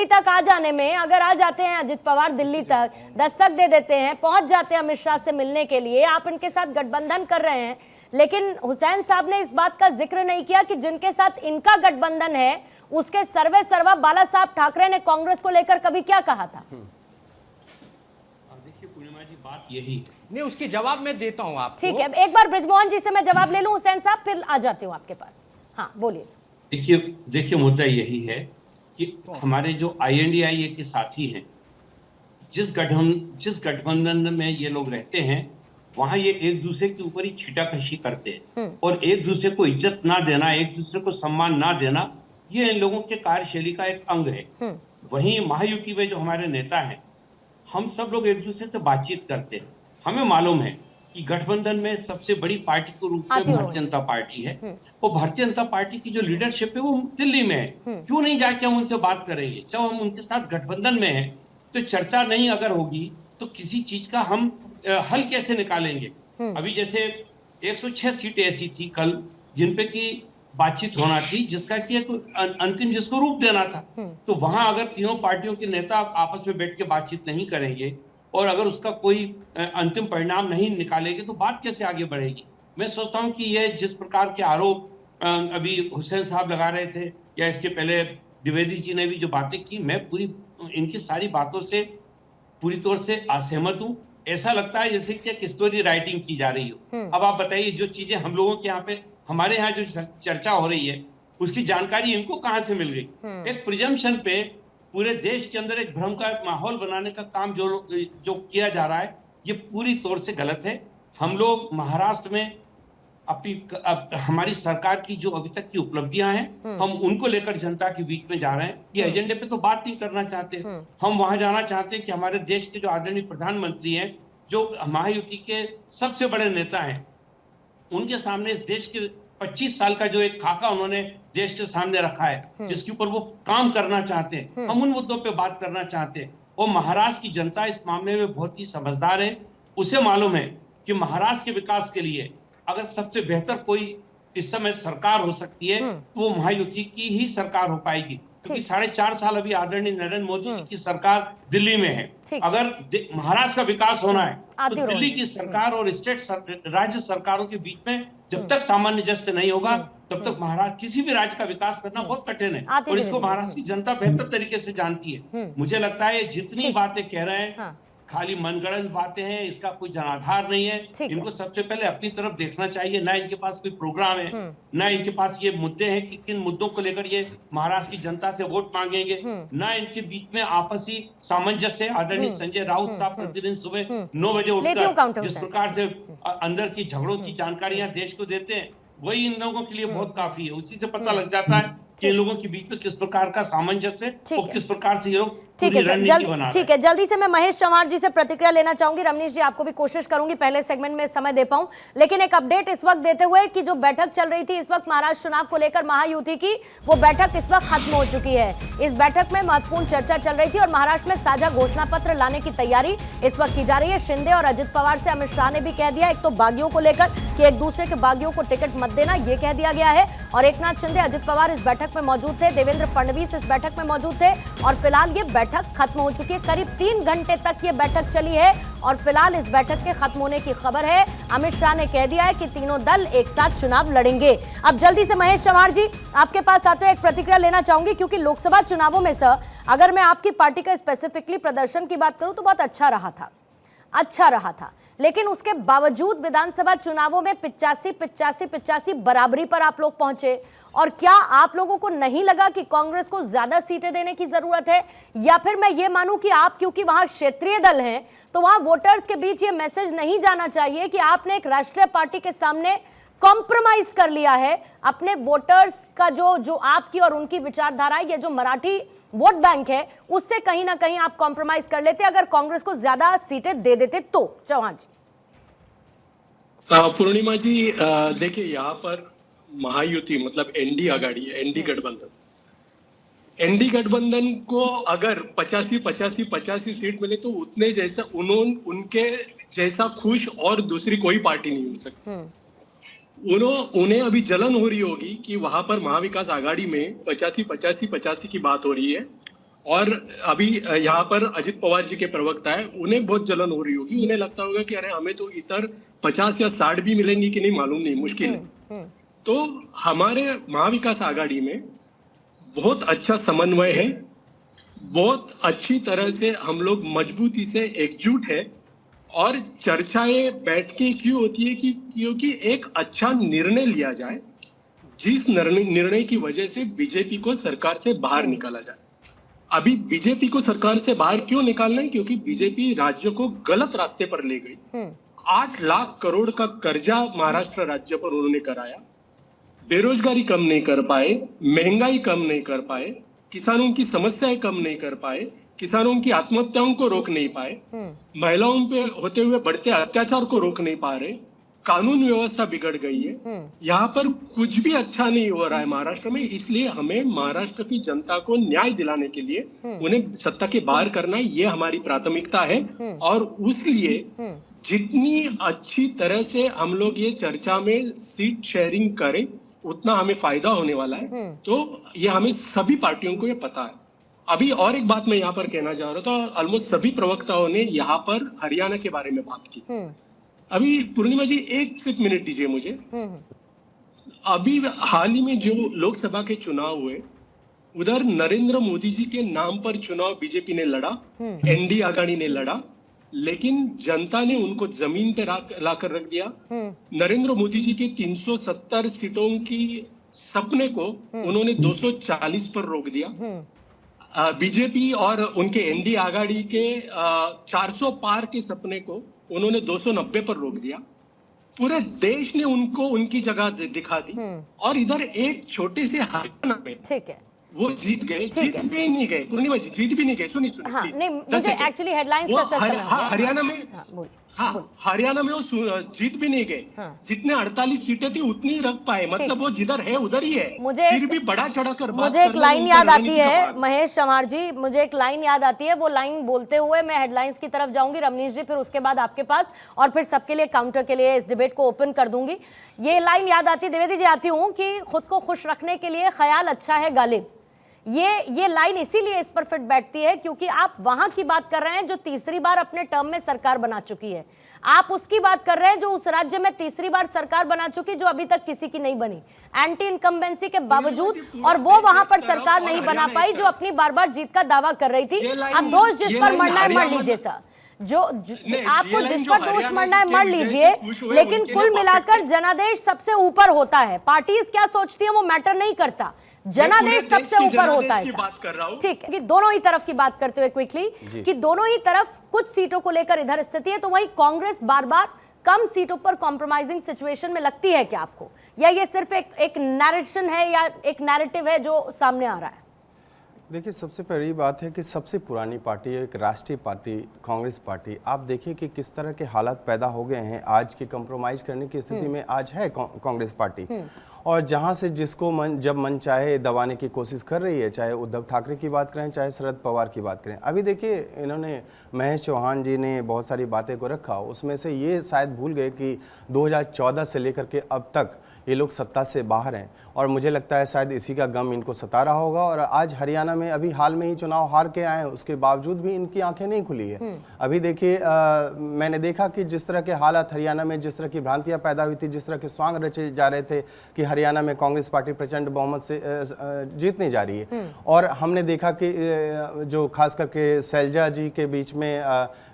दिल्ली तक आ जाने में, अगर आ जाते हैं अजित पवार दिल्ली तक, दस्तक दे देते हैं, पहुंच जाते हैं अमित शाह से मिलने के लिए, आप इनके साथ गठबंधन कर रहे हैं, लेकिन हुसैन साहब ने इस बात का जिक्र नहीं किया कि जिनके साथ इनका गठबंधन है उसके सर्वे सर्वा बाला साहब ठाकरे ने कांग्रेस को लेकर कभी क्या कहा था। देखिए पूर्णिमा जी, बात यही नहीं, उसकी जवाब मैं देता हूं आपको। ठीक है, एक बार ब्रिजमोहन जी से मैं जवाब ले लूं हुसैन साहब, फिर आ जाती हूं आपके पास। हाँ बोलिए। देखिए मुद्दा यही है कि हमारे जो INDIA के साथी हैं, जिस गठबंधन में ये लोग रहते हैं, वहां ये एक दूसरे के ऊपर ही छीटाकशी करते हैं और एक दूसरे को इज्जत ना देना, एक दूसरे को सम्मान ना देना, ये इन लोगों के कार्यशैली का एक अंग है। वहीं महायुति में जो हमारे नेता हैं, हम सब लोग एक दूसरे से बातचीत करते हैं। हमें मालूम है कि गठबंधन में सबसे बड़ी पार्टी के रूप में भारतीय जनता पार्टी है और भारतीय जनता पार्टी की जो लीडरशिप है वो दिल्ली में है। क्यों नहीं जाके हम उनसे बात करेंगे? जब हम उनके साथ गठबंधन में हैं तो चर्चा नहीं अगर होगी तो किसी चीज का हम हल कैसे निकालेंगे? अभी जैसे 106 सीटें ऐसी थी कल जिनपे की बातचीत होना थी, जिसका कि एक अंतिम जिसको रूप देना था। तो वहां अगर तीनों पार्टियों के नेता आपस में बैठ के बातचीत नहीं करेंगे और अगर उसका कोई अंतिम परिणाम नहीं निकालेंगे तो बात कैसे आगे बढ़ेगी? मैं सोचता हूं कि ये जिस प्रकार के आरोप अभी हुसैन साहब लगा रहे थे या इसके पहले द्विवेदी जी ने भी जो बातें की, मैं पूरी इनकी सारी बातों से पूरी तौर से असहमत हूं। ऐसा लगता है जैसे कि एक स्टोरी राइटिंग की जा रही हो। अब आप बताइए, जो चीजें हम लोगों के यहाँ पे, हमारे यहाँ जो चर्चा हो रही है, उसकी जानकारी इनको कहाँ से मिल गई? एक प्रिजम्पशन पे पूरे देश के अंदर एक भ्रम का माहौल बनाने का काम जो किया जा रहा है, ये पूरी तौर से गलत है। हम लोग महाराष्ट्र में हमारी सरकार की जो अभी तक की उपलब्धियां हैं, हम उनको लेकर जनता के बीच में जा रहे हैं। ये एजेंडे पे तो बात नहीं करना चाहते। हम वहां जाना चाहते हैं कि हमारे देश के जो आदरणीय प्रधानमंत्री हैं, जो महायुति के सबसे बड़े नेता हैं, उनके सामने इस देश के 25 साल का जो एक खाका उन्होंने देश के सामने रखा है, जिसके ऊपर वो काम करना चाहते हैं, हम उन मुद्दों पे बात करना चाहते हैं। और महाराष्ट्र की जनता इस मामले में बहुत ही समझदार है। उसे मालूम है कि महाराष्ट्र के विकास के लिए अगर सबसे बेहतर कोई इस समय सरकार हो सकती है तो वो महायुति की ही सरकार हो पाएगी, क्योंकि 4.5 साल अभी आदरणीय नरेंद्र मोदी जी की सरकार दिल्ली में है। अगर महाराष्ट्र का विकास होना है तो दिल्ली की सरकार और राज्य सरकारों के बीच में जब तक सामंजस्य नहीं होगा तब तक महाराष्ट्र किसी भी राज्य का विकास करना बहुत कठिन है और इसको महाराष्ट्र की जनता बेहतर तरीके से जानती है। मुझे लगता है जितनी बातें कह रहे हैं खाली मनगढ़ंत बातें हैं, इसका कोई जनाधार नहीं है। इनको सबसे पहले अपनी तरफ देखना चाहिए। ना इनके पास कोई प्रोग्राम है, ना इनके पास ये मुद्दे हैं कि किन मुद्दों को लेकर ये महाराष्ट्र की जनता से वोट मांगेंगे, ना इनके बीच में आपसी सामंजस्य। आदरणीय संजय राउत साहब प्रतिदिन सुबह 9 बजे उठकर जिस प्रकार से अंदर की झगड़ों की जानकारियां देश को देते हैं, वही इन लोगों के लिए बहुत काफी है। उसी से पता लग जाता है कि इन लोगों के बीच में किस प्रकार का सामंजस्य और किस प्रकार से ये लोग ठीक है, जल्दी से मैं महेश चव्हाण जी से प्रतिक्रिया लेना चाहूंगी। रमनीश जी, आपको भी कोशिश करूंगी पहले सेगमेंट में समय दे पाऊं, लेकिन एक अपडेट इस वक्त देते हुए कि जो बैठक चल रही थी इस वक्त महाराष्ट्र चुनाव को लेकर महायुति की, वो बैठक इस वक्त खत्म हो चुकी है। इस बैठक में महत्वपूर्ण चर्चा चल रही थी और महाराष्ट्र में साझा घोषणा पत्र लाने की तैयारी इस वक्त की जा रही है। शिंदे और अजित पवार से अमित शाह ने भी कह दिया, एक तो बागियों को लेकर कि एक दूसरे के बागियों को टिकट मत देना, यह कह दिया गया है। और एकनाथ शिंदे, अजित पवार इस बैठक में मौजूद थे, देवेंद्र फडणवीस इस बैठक में मौजूद थे और फिलहाल ये बैठक खत्म हो चुकी है। करीब 3 घंटे तक ये बैठक चली है और फिलहाल इस बैठक के खत्म होने की खबर है। अमित शाह ने कह दिया है कि तीनों दल एक साथ चुनाव लड़ेंगे। अब जल्दी से महेश चव्हाण जी, आपके पास आते हुए एक प्रतिक्रिया लेना चाहूंगी, क्योंकि लोकसभा चुनावों में सर अगर मैं आपकी पार्टी का स्पेसिफिकली प्रदर्शन की बात करूं तो बहुत अच्छा रहा था, लेकिन उसके बावजूद विधानसभा चुनावों में 85 बराबरी पर आप लोग पहुंचे। और क्या आप लोगों को नहीं लगा कि कांग्रेस को ज्यादा सीटें देने की जरूरत है, या फिर मैं ये मानूं कि आप क्योंकि वहां क्षेत्रीय दल हैं तो वहां वोटर्स के बीच ये मैसेज नहीं जाना चाहिए कि आपने एक राष्ट्रीय पार्टी के सामने कॉम्प्रोमाइज कर लिया है अपने वोटर्स का, जो आपकी और उनकी विचारधारा है, ये जो मराठी वोट बैंक है उससे कहीं ना कहीं आप कॉम्प्रोमाइज कर लेते अगर कांग्रेस को ज्यादा सीटें दे देते तो? चव्हाण जी। पूर्णिमा जी, देखिए यहाँ पर महायुति मतलब एनडी गठबंधन को अगर 85 सीट मिले तो उतने जैसा उनके जैसा खुश और दूसरी कोई पार्टी नहीं हो सकती। उन्हें अभी जलन हो रही होगी कि वहां पर महाविकास आघाड़ी में 85 की बात हो रही है और अभी यहाँ पर अजित पवार जी के प्रवक्ता है, उन्हें बहुत जलन हो रही होगी, उन्हें लगता होगा कि अरे हमें तो इतर 50 या 60 भी मिलेंगे कि नहीं मालूम नहीं, मुश्किल है। तो हमारे महाविकास आघाड़ी में बहुत अच्छा समन्वय है, बहुत अच्छी तरह से हम लोग मजबूती से एकजुट है। और चर्चाएं बैठ के क्यों होती है कि क्योंकि एक अच्छा निर्णय लिया जाए, जिस निर्णय की वजह से बीजेपी को सरकार से बाहर निकाला जाए। अभी बीजेपी को सरकार से बाहर क्यों निकालना है? क्योंकि बीजेपी राज्य को गलत रास्ते पर ले गई। 8 लाख करोड़ का कर्जा महाराष्ट्र राज्य पर उन्होंने कराया, बेरोजगारी कम नहीं कर पाए, महंगाई कम नहीं कर पाए, किसानों की समस्याएं कम नहीं कर पाए, किसानों की आत्महत्याओं को रोक नहीं पाए, महिलाओं पे होते हुए बढ़ते अत्याचार को रोक नहीं पा रहे, कानून व्यवस्था बिगड़ गई है। यहाँ पर कुछ भी अच्छा नहीं हो रहा है महाराष्ट्र में। इसलिए हमें महाराष्ट्र की जनता को न्याय दिलाने के लिए उन्हें सत्ता के बाहर करना है, ये हमारी प्राथमिकता है। और उसलिए जितनी अच्छी तरह से हम लोग ये चर्चा में सीट शेयरिंग करें, उतना हमें फायदा होने वाला है। तो ये हमें सभी पार्टियों को ये पता है। अभी और एक बात मैं यहाँ पर कहना चाह रहा था, ऑलमोस्ट सभी प्रवक्ताओं ने यहाँ पर हरियाणा के बारे में बात की। अभी पूर्णिमा जी एक सिर्फ मिनट दीजिए मुझे। अभी हाल ही में जो लोकसभा के चुनाव हुए, उधर नरेंद्र मोदी जी के नाम पर चुनाव बीजेपी ने लड़ा, एनडीए आघाड़ी ने लड़ा, लेकिन जनता ने उनको जमीन पे लाकर रख दिया। नरेंद्र मोदी जी के 370 सीटों की सपने को उन्होंने 240 पर रोक दिया। बीजेपी और उनके एनडीए आघाड़ी के 400 पार के सपने को उन्होंने 290 पर रोक दिया। पूरे देश ने उनको उनकी जगह दिखा दी। और इधर एक छोटे से हरियाणा में, ठीक है, वो जीत गए, जीत भी नहीं गए पूर्णिमा जी, जीत भी नहीं गए। सुनिए हाँ, नहीं, मुझे एक्चुअली हेडलाइंस का सिलसिला हरियाणा में, हरियाणा में वो जीत भी नहीं गए। जितने 48 सीटें थी उतनी रख पाए, मतलब वो जिधर है उधर ही है। फिर भी बड़ा चढ़ाकर मुझे एक लाइन याद आती है महेश चमार जी, मुझे एक लाइन याद आती है। वो लाइन बोलते हुए मैं हेडलाइंस की तरफ जाऊंगी, रमनीश जी फिर उसके बाद आपके पास, और फिर सबके लिए काउंटर के लिए इस डिबेट को ओपन कर दूंगी। ये लाइन याद आती, द्विवेदी जी आती हूँ, कि खुद को खुश रखने के लिए ख्याल अच्छा है गालिब। ये लाइन इसीलिए इस पर फिट बैठती है क्योंकि आप वहां की बात कर रहे हैं जो तीसरी बार अपने टर्म में सरकार बना चुकी है। आप उसकी बात कर रहे हैं जो उस राज्य में तीसरी बार सरकार बना चुकी, जो अभी तक किसी की नहीं बनी, एंटी इनकम्बेंसी के बावजूद, और वो वहां पर सरकार नहीं बना पाई जो अपनी बार बार जीत का दावा कर रही थी। अब दोष जिस पर मरना है मर लीजिए सर, जो आपको जिस पर दोष मरना है मर लीजिए, लेकिन कुल मिलाकर जनादेश सबसे ऊपर होता है। पार्टीज क्या सोचती है वो मैटर नहीं करता, जनादेश सबसे ऊपर होता है। ठीक है, कि दोनों ही तरफ की बात करते हुए क्विकली, कि दोनों ही तरफ कुछ सीटों को लेकर इधर स्थिति है, तो वही कांग्रेस बार बार कम सीटों पर कॉम्प्रोमाइजिंग सिचुएशन में लगती है क्या आपको, या ये सिर्फ एक नैरेशन है या एक नैरेटिव है जो सामने आ रहा है? देखिए, सबसे पहली बात है कि सबसे पुरानी पार्टी, एक राष्ट्रीय पार्टी कांग्रेस पार्टी, आप देखिए कि किस तरह के हालात पैदा हो गए हैं आज की कंप्रोमाइज करने की स्थिति में आज है कांग्रेस पार्टी। और जहां से जिसको जब मन चाहे दबाने की कोशिश कर रही है, चाहे उद्धव ठाकरे की बात करें, चाहे शरद पवार की बात करें। अभी देखिए, इन्होंने महेश चौहान जी ने बहुत सारी बातें को रखा, उसमें से ये शायद भूल गए कि 2014 से लेकर के अब तक ये लोग सत्ता से बाहर हैं, और मुझे लगता है शायद इसी का गम इनको सता रहा होगा। और आज हरियाणा में अभी हाल में ही चुनाव हार के आए हैं, उसके बावजूद भी इनकी आंखें नहीं खुली है। अभी देखिए, मैंने देखा कि जिस तरह के हालात हरियाणा में, जिस तरह की भ्रांतियां पैदा हुई थी, जिस तरह के स्वांग रचे जा रहे थे कि हरियाणा में कांग्रेस पार्टी प्रचंड बहुमत से जीतने जा रही है, और हमने देखा कि जो खास करके शैलजा जी के बीच में,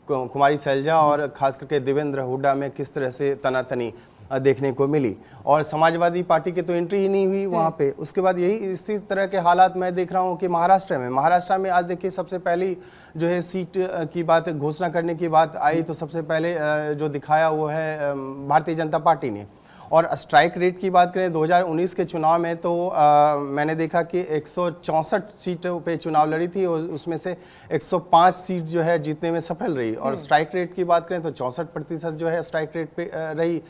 कुमारी शैलजा और खास करके देवेंद्र हुड्डा में किस तरह से तनातनी देखने को मिली, और समाजवादी पार्टी की तो एंट्री ही नहीं हुई वहाँ पे। उसके बाद यही इसी तरह के हालात मैं देख रहा हूँ कि महाराष्ट्र में आज देखिए, सबसे पहली जो है सीट की बात, घोषणा करने की बात आई, तो सबसे पहले जो दिखाया वो है भारतीय जनता पार्टी ने। और स्ट्राइक रेट की बात करें 2019 के चुनाव में, तो मैंने देखा कि 164 सीटों पे चुनाव लड़ी थी, और उसमें से 105 सीट जो है जीतने में सफल रही। और स्ट्राइक रेट की बात करें तो 64% जो है स्ट्राइक रेट पे रही